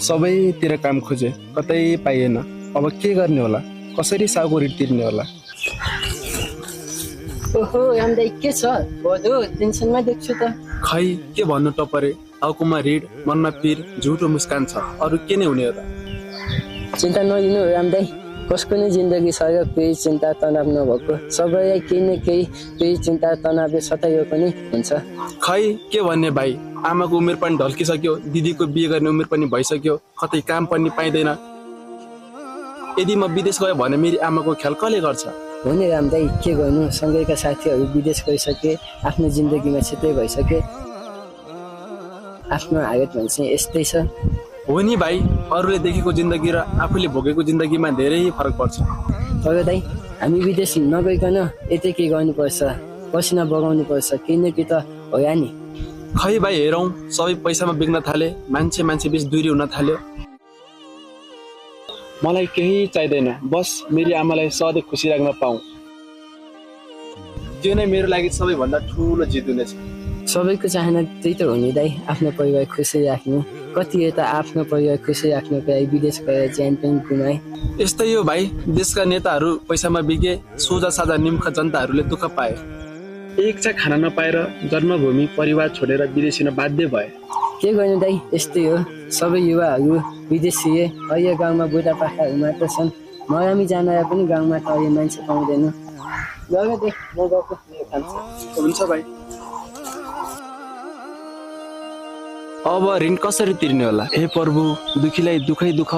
सबैतिर काम खोजे, कतै पाइएन। अब के गर्ने होला? कसरी साउको ऋण तिर्ने होला? ओहो रामदाई के छ बधु टेन्सनमा देख्छु त। खै के भन्नु टपरे, टाउकोमा ऋण, मनमा पिर, झुटो मुस्कान छ, अरू के नै हुने हो त? चिन्ता नलिनु रामदाई, कसको नै जिन्दगी सय केही चिन्ता तनाव नभएको, सबैलाई केही न केही चिन्ता तनाव सतायो पनि हुन्छ। खै के भन्ने भाइ, आमाको उमेर पनि ढल्किसक्यो, दिदीको बिहे गर्ने उमेर पनि भइसक्यो, कतै काम पनि पाइँदैन। यदि म विदेश गयो भने मेरी आमाको ख्याल कसले गर्छ? हो नि रामदाई, के गर्नु, सँगैका साथीहरू विदेश गइसके, आफ्नो जिन्दगीमा छिटै भइसके, आफ्नो हालत भन्छ यस्तै छ। हो नि भाइ, अरूले देखेको जिन्दगी र आफूले भोगेको जिन्दगीमा धेरै फरक पर्छ। तर दाइ, हामी विदेश नगइकन यतै के गर्नुपर्छ, पसिना बगाउनु पर्छ, केही न केही त हो या नि। खै भाइ हेरौँ, सबै पैसामा बिग्न थाले, मान्छे बीच दूरी हुन थाल्यो। मलाई केही चाहिँदैन, बस मेरी आमालाई सधैँ खुसी राख्न पाऊँ। त्यो नै मेरो लागि सबैभन्दा ठुलो जित हुनेछ। सबैको चाहना त्यही त हो नि दाइ, आफ्नो परिवार खुसी राख्नु। कति यता आफ्नो परिवार खुसी राख्नुको लागि विदेश गएर ज्यान पनि गुमाए। यस्तै हो भाइ, देशका नेताहरू पैसामा बिगे, सोझा साझा निम्ख जनताहरूले दुःख पाए। एक छा खाना नपाएर जन्मभूमि परिवार छोडेर विदेशिन बाध्य भए। के गर्नु दाइ, यस्तै हो, सबै युवाहरू विदेशिए। अहिले गाउँमा बुढापाकाहरू मात्र छन्, मरामी जान पनि गाउँमा त अहिले मान्छे पाउँदैन। हुन्छ भाइ। अब ऋण कसरी तिर्ने होला? हे प्रभु, दुखीलाई दुखै दुख,